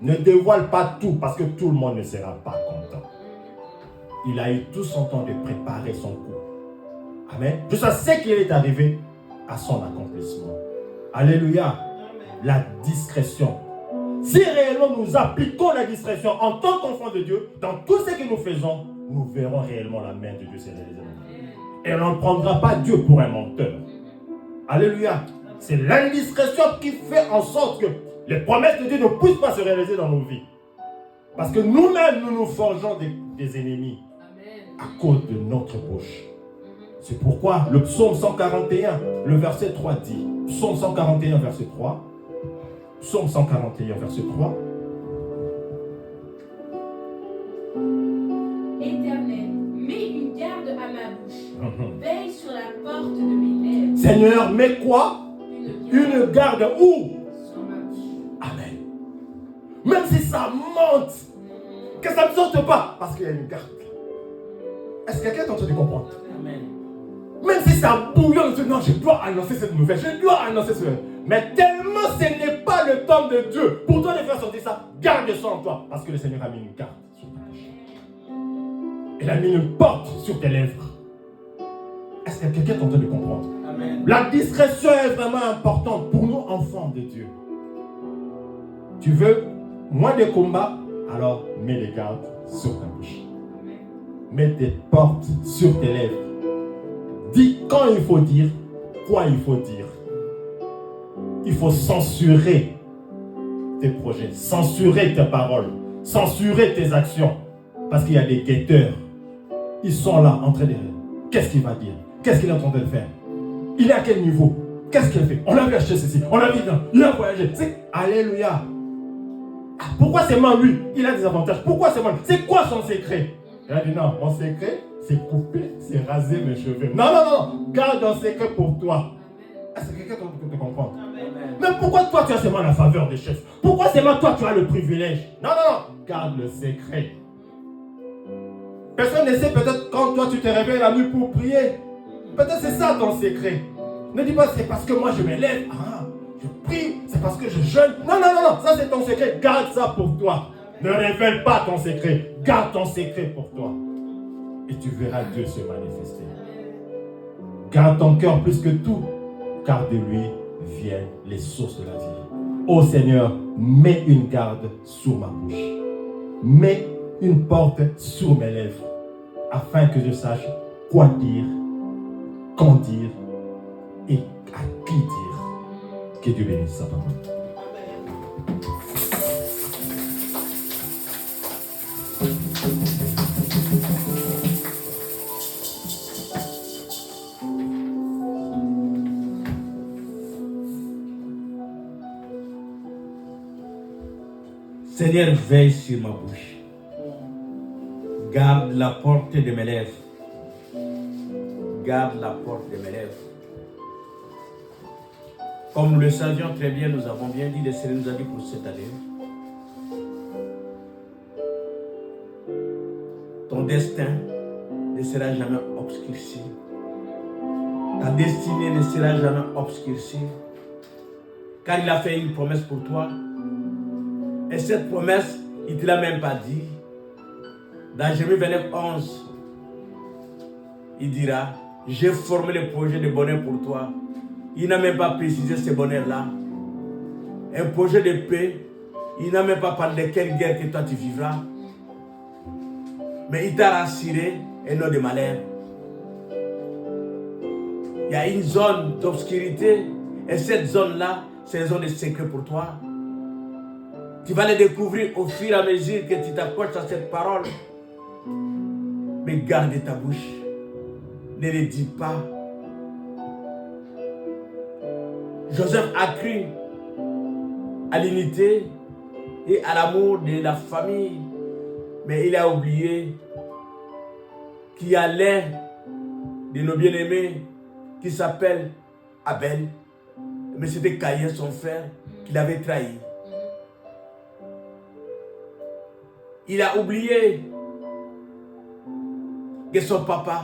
Ne dévoile pas tout parce que tout le monde ne sera pas content. Il a eu tout son temps de préparer son coup. Amen. Jusqu'à ce qu'il est arrivé à son accomplissement. Alléluia. La discrétion. Si réellement nous appliquons la discrétion en tant qu'enfants de Dieu, dans tout ce que nous faisons, nous verrons réellement la main de Dieu se réaliser. Et on ne prendra pas Dieu pour un menteur. Alléluia. C'est l'indiscrétion qui fait en sorte que les promesses de Dieu ne puissent pas se réaliser dans nos vies. Parce que nous-mêmes, nous nous forgeons des ennemis à cause de notre bouche. C'est pourquoi le psaume 141, le verset 3 dit, psaume 141, verset 3, psaume 141, verset 3. Éternel, mets une garde à ma bouche. Veille sur la porte de mes lèvres. Seigneur, mets quoi? Une garde où? Sur ma bouche. Amen. Même si ça monte, que ça ne sorte pas, parce qu'il y a une garde. Est-ce que quelqu'un est en train de comprendre? Amen. Même si ça bouillonne, non, je dois annoncer cette nouvelle, je dois annoncer ce. Mais tellement ce n'est pas le temps de Dieu pour toi de faire sortir ça, garde ça en toi, parce que le Seigneur a mis une garde sur ta bouche. Il a mis une porte sur tes lèvres. Est-ce que quelqu'un est en train de comprendre? Amen. La discrétion est vraiment importante pour nous, enfants de Dieu. Tu veux moins de combats? Alors mets les gardes sur ta bouche. Mets tes portes sur tes lèvres. Dis quand il faut dire, quoi il faut dire. Il faut censurer tes projets, censurer tes paroles, censurer tes actions. Parce qu'il y a des guetteurs. Ils sont là en train de... Qu'est-ce qu'il va dire? Qu'est-ce qu'il est en train de faire? Il est à quel niveau? Qu'est-ce qu'il a fait? On a vu acheter ceci, on a vu ça, il a voyagé. Alléluia. Pourquoi c'est moi lui? Il a des avantages. Pourquoi c'est moi? C'est quoi son secret? Il a dit non, mon secret, c'est couper, c'est raser mes cheveux. Non, non, non, garde un secret pour toi. Est-ce que quelqu'un peut te comprendre? Mais pourquoi toi tu as seulement la faveur des chefs? Pourquoi seulement toi tu as le privilège? Non, non, non, garde le secret. Personne ne sait peut-être quand toi tu te réveilles la nuit pour prier. Peut-être c'est ça ton secret. Ne dis pas c'est parce que moi je me lève. Ah, je prie, c'est parce que je jeûne. Non, non, non, non, ça c'est ton secret. Garde ça pour toi. Ne révèle pas ton secret. Garde ton secret pour toi. Et tu verras Dieu se manifester. Garde ton cœur plus que tout, car de lui viennent les sources de la vie. Ô Seigneur, mets une garde sur ma bouche. Mets une porte sur mes lèvres, afin que je sache quoi dire, quand dire et à qui dire. Que Dieu bénisse sa parole. Seigneur, veille sur ma bouche. Garde la porte de mes lèvres. Garde la porte de mes lèvres. Comme nous le savions très bien, nous avons bien dit, le Seigneur nous a dit pour cette année. Ton destin ne sera jamais obscurci. Ta destinée ne sera jamais obscurcie. Car il a fait une promesse pour toi. Et cette promesse, il ne te l'a même pas dit. Dans Jérémie 29:11, il dira, j'ai formé le projet de bonheur pour toi. Il n'a même pas précisé ce bonheur-là. Un projet de paix, il n'a même pas parlé de quelle guerre que toi tu vivras. Mais il t'a rassuré et non de malheur. Il y a une zone d'obscurité et cette zone-là, c'est une zone de secret pour toi. Tu vas le découvrir au fur et à mesure que tu t'approches à cette parole. Mais garde ta bouche. Ne le dis pas. Joseph a cru à l'unité et à l'amour de la famille. Mais il a oublié qu'il y a l'un de nos bien-aimés qui s'appelle Abel. Mais c'était Caïn, son frère, qui l'avait trahi. Il a oublié que son papa,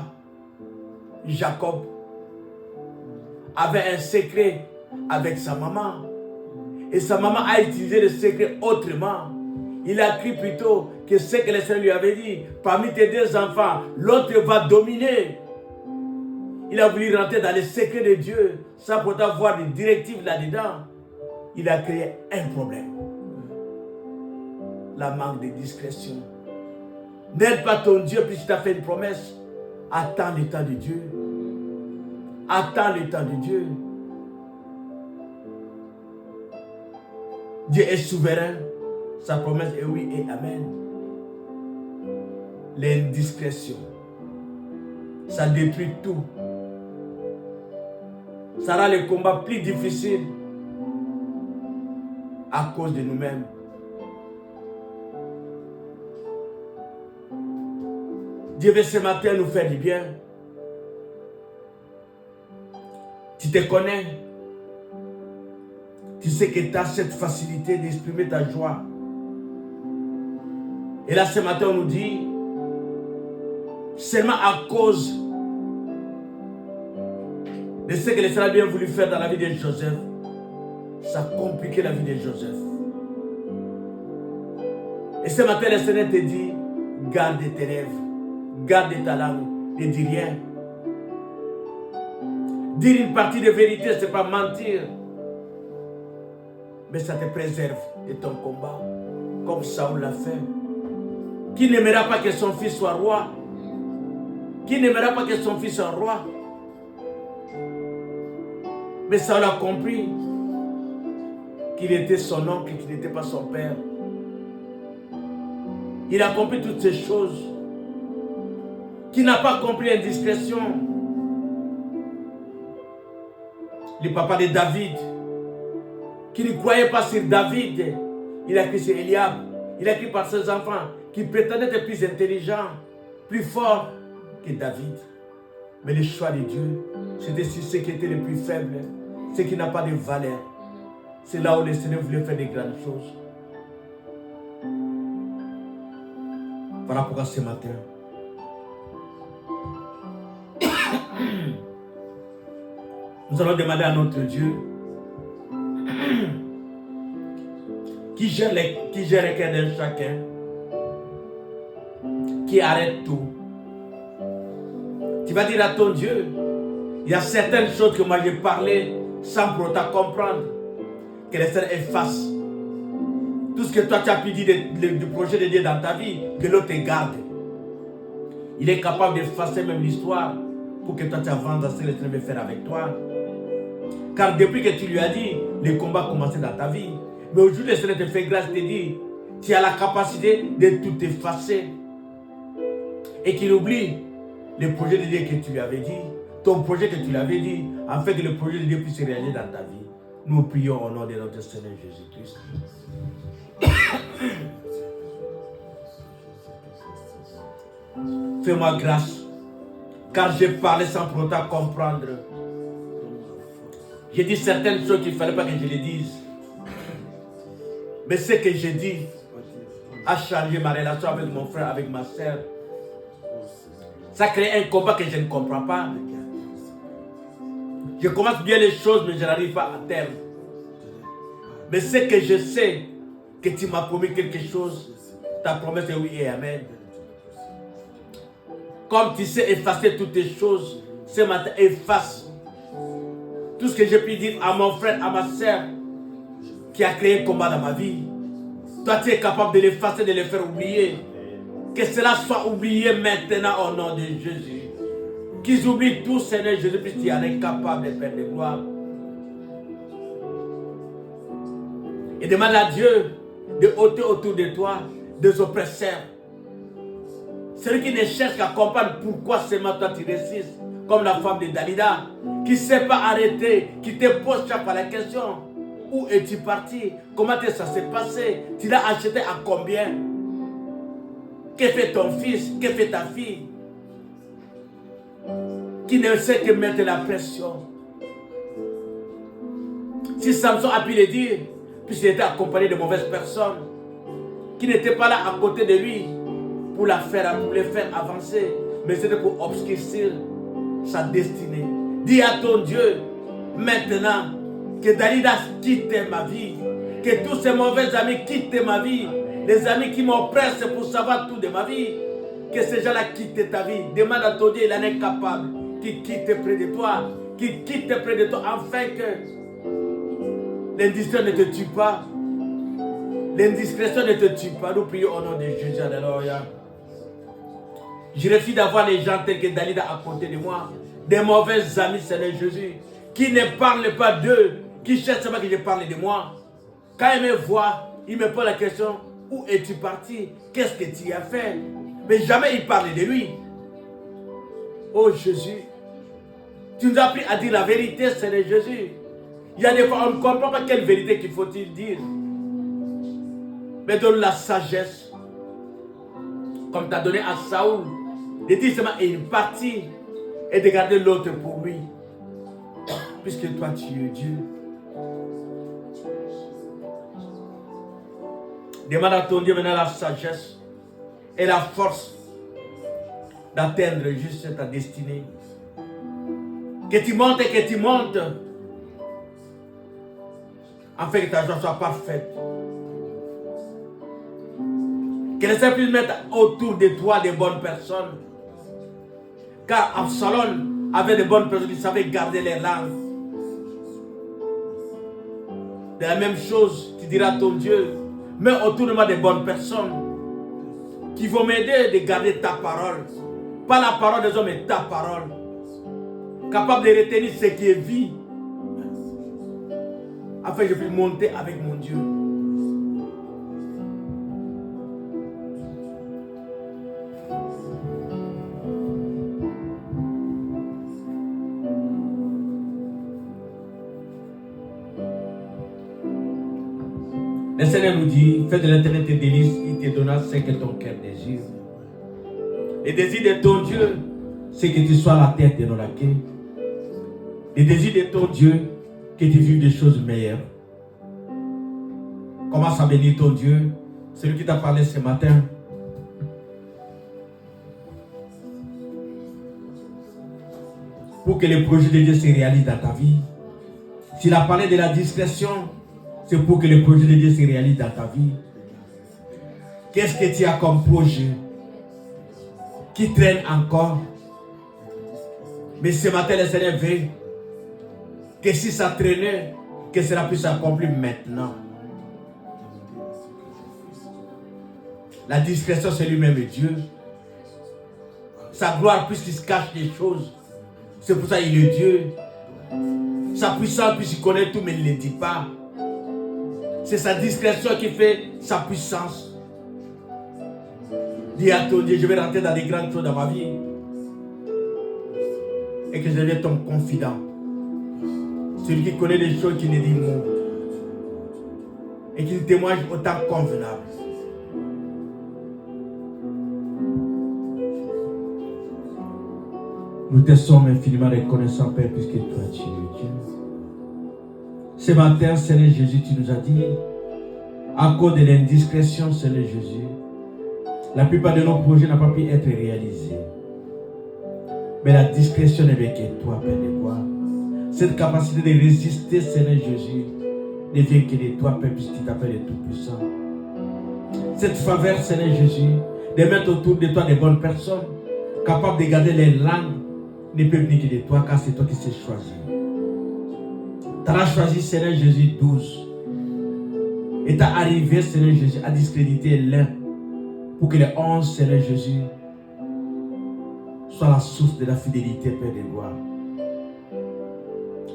Jacob, avait un secret avec sa maman. Et sa maman a utilisé le secret autrement. Il a cru plutôt que ce que le Seigneur lui avait dit, parmi tes deux enfants, l'autre va dominer. Il a voulu rentrer dans les secrets de Dieu, sans pourtant avoir des directives là-dedans. Il a créé un problème. La manque de discrétion. N'aide pas ton Dieu puisqu'il t'a fait une promesse. Attends le temps de Dieu. Attends le temps de Dieu. Dieu est souverain. Sa promesse est oui et amen. L'indiscrétion, ça détruit tout. Ça rend le combat plus difficile à cause de nous-mêmes. Dieu veut ce matin nous faire du bien. Tu te connais. Tu sais que tu as cette facilité d'exprimer ta joie. Et là, ce matin, on nous dit, seulement à cause de ce que le Seigneur a bien voulu faire dans la vie de Joseph, ça a compliqué la vie de Joseph. Et ce matin, le Seigneur te dit, garde tes lèvres. Garde ta langue, ne dis rien. Dire une partie de vérité, ce n'est pas mentir. Mais ça te préserve de ton combat, comme Saoul l'a fait. Qui n'aimera pas que son fils soit roi? Qui n'aimera pas que son fils soit roi? Mais Saoul a compris qu'il était son oncle et qu'il n'était pas son père. Il a compris toutes ces choses. Qui n'a pas compris l'indiscrétion. Le papa de David, qui ne croyait pas sur David, il a écrit sur Eliab, il a écrit par ses enfants, qui prétendaient être plus intelligents, plus forts que David. Mais le choix de Dieu, c'était sur ceux qui étaient les plus faibles, ceux qui n'ont pas de valeur. C'est là où le Seigneur voulait faire des grandes choses. Voilà pourquoi ce matin, nous allons demander à notre Dieu qui gère le cœur de chacun, qui arrête tout. Tu vas dire à ton Dieu, il y a certaines choses que moi j'ai parlé sans pour autant comprendre, que le Seigneur efface. Tout ce que toi tu as pu dire du projet de Dieu dans ta vie, que l'autre te garde. Il est capable d'effacer même l'histoire pour que toi tu avances dans ce que le Seigneur veut faire avec toi. Car depuis que tu lui as dit, le combat a commencé dans ta vie. Mais aujourd'hui, le Seigneur te fait grâce, te dit, tu as la capacité de tout effacer. Et qu'il oublie le projet de Dieu que tu lui avais dit, ton projet que tu lui avais dit, afin que le projet de Dieu puisse se réaliser dans ta vie. Nous prions au nom de notre Seigneur Jésus-Christ. Fais-moi grâce, car j'ai parlé sans pour autant comprendre. J'ai dit certaines choses qu'il ne fallait pas que je les dise. Mais ce que j'ai dit a changé ma relation avec mon frère, avec ma soeur. Ça crée un combat que je ne comprends pas. Je commence bien les choses, mais je n'arrive pas à terme. Mais ce que je sais, que tu m'as promis quelque chose, ta promesse est oui et amen. Comme tu sais effacer toutes les choses, ce matin, efface tout ce que j'ai pu dire à mon frère, à ma soeur, qui a créé un combat dans ma vie. Toi, tu es capable de l'effacer, de le faire oublier. Que cela soit oublié maintenant au nom de Jésus. Qu'ils oublient tout, Seigneur Jésus, puisque tu en es capable de faire de gloire. Et demande à Dieu de ôter autour de toi des oppresseurs. Celui qui ne cherche qu'à comprendre pourquoi seulement toi tu résistes, comme la femme de Dalida, qui ne s'est pas arrêtée, qui te pose chaque fois la question. Où es-tu parti? Comment ça s'est passé? Tu l'as acheté à combien? Que fait ton fils? Que fait ta fille? Qui ne sait que mettre la pression. Si Samson a pu le dire, puisqu'il était accompagné de mauvaises personnes, qui n'étaient pas là à côté de lui pour le faire avancer, mais c'était pour obscurcir sa destinée. Dis à ton Dieu maintenant que Dalida quitte ma vie, que tous ces mauvais amis quittent ma vie, les amis qui m'oppressent pour savoir tout de ma vie, que ces gens-là quittent ta vie. Demande à ton Dieu, il en est capable, qui quitte près de toi, qui quitte près de toi, afin que l'indiscrétion ne te tue pas. L'indiscrétion ne te tue pas. Nous prions au nom de Jésus. Alléluia. Je refuse d'avoir les gens tels que Dalida à côté de moi, des mauvais amis, Seigneur Jésus, qui ne parlent pas d'eux, qui cherchent seulement que je parle de moi. Quand ils me voient, ils me posent la question, où es-tu parti? Qu'est-ce que tu as fait? Mais jamais ils parlent de lui. Oh Jésus, tu nous as appris à dire la vérité, Seigneur Jésus. Il y a des fois, on ne comprend pas quelle vérité qu'il faut-il dire. Mais donne la sagesse, comme tu as donné à Saoul, de dire seulement une partie et de garder l'autre pour lui. Puisque toi, tu es Dieu. Demande à ton Dieu maintenant la sagesse et la force d'atteindre juste ta destinée. Que tu montes et que tu montes, afin que ta joie soit parfaite. Que le Seigneur puisse mettre autour de toi des bonnes personnes. Car Absalom avec de bonnes personnes qui savaient garder les langues. De la même chose, tu diras à ton Dieu, mets autour de moi des bonnes personnes qui vont m'aider de garder ta parole. Pas la parole des hommes, mais ta parole. Capable de retenir ce qui est vie. Afin que je puisse monter avec mon Dieu. Le Seigneur nous dit, fais de l'Éternel tes délices, il te donnera ce que ton cœur désire. Le désir de ton Dieu, c'est que tu sois la tête de nos laquais. Le désir de ton Dieu, que tu vives des choses meilleures. Commence à bénir ton Dieu, celui qui t'a parlé ce matin. Pour que les projets de Dieu se réalisent dans ta vie. S'il a parlé de la discrétion, c'est pour que le projet de Dieu se réalise dans ta vie. Qu'est-ce que tu as comme projet qui traîne encore? Mais ce matin, le Seigneur veut que si ça traînait, que cela puisse s'accomplir maintenant. La discrétion, c'est lui-même Dieu. Sa gloire, puisqu'il se cache des choses. C'est pour ça qu'il est Dieu. Sa puissance, puisqu'il connaît tout, mais il ne le dit pas. C'est sa discrétion qui fait sa puissance. Dis à ton Dieu, je vais rentrer dans des grandes choses dans ma vie. Et que je devienne ton confident. Celui qui connaît des choses qui ne dit mot. Et qui témoigne autant convenable. Nous te sommes infiniment reconnaissants, Père, puisque toi tu es Dieu. Ce matin, Seigneur Jésus, tu nous as dit, à cause de l'indiscrétion, Seigneur Jésus, la plupart de nos projets n'ont pas pu être réalisés. Mais la discrétion n'est que toi, Père de gloire. Cette capacité de résister, Seigneur Jésus, ne vient que de toi, Père, puisque tu t'appelles le Tout-Puissant. Cette faveur, Seigneur Jésus, de mettre autour de toi des bonnes personnes, capables de garder les langues, ne peut venir que de toi, car c'est toi qui sais choisir. Tu as choisi, Seigneur Jésus, 12. Et tu as arrivé, Seigneur Jésus, à discréditer l'un pour que les 11, Seigneur Jésus, soient la source de la fidélité, Père de gloire.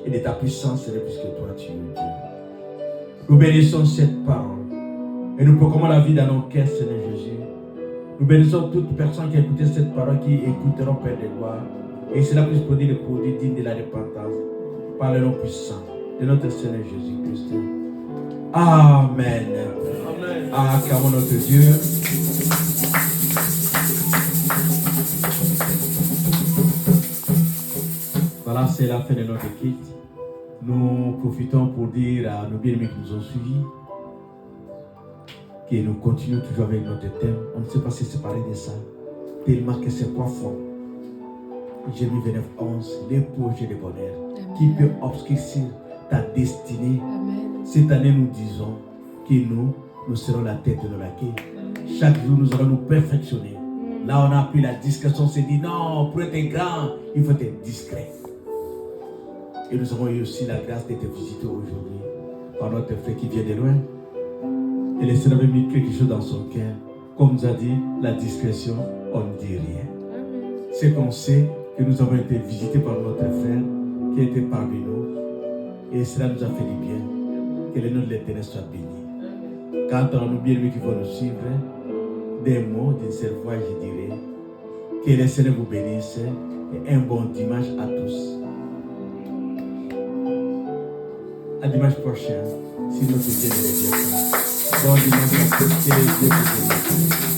Et de ta puissance, Seigneur, puisque toi, tu es Dieu. Nous bénissons cette parole. Et nous proclamons la vie dans nos cœurs, Seigneur Jésus. Nous bénissons toutes personnes qui écoutent cette parole, qui écouteront, Père de gloire. Et cela puisse produire le produit digne de la repentance par le nom puissant de notre Seigneur Jésus-Christ. Amen. Amen. Acclamons notre Dieu. Voilà, c'est la fin de notre kit. Nous profitons pour dire à nos bien-aimés qui nous ont suivis que nous continuons toujours avec notre thème. On ne sait pas se séparer de ça, tellement que c'est profond. Jérémie 29:11, les projets de bonheur. Amen. Qui peut obscurcir ta destinée. Amen. Cette année, nous disons que nous serons la tête de nos laquais. Chaque jour, nous allons nous perfectionner. Là, on a pris la discrétion, on s'est dit non, pour être grand, il faut être discret. Et nous avons eu aussi la grâce d'être visités aujourd'hui par notre frère qui vient de loin. Et le Seigneur avait mis quelque chose dans son cœur. Comme nous a dit, la discrétion, on ne dit rien. C'est qu'on sait que nous avons été visités par notre frère qui était parmi nous. Et cela nous a fait du bien. Que le nom de l'Éternel soit béni. Quand on a nos bien-aimés qui vont nous suivre, des mots d'une seule voix, je dirais, que le Seigneur vous bénisse et un bon dimanche à tous. À dimanche prochain, si notre Dieu ne revient pas. Bon dimanche à tous, que Dieu vous bénisse.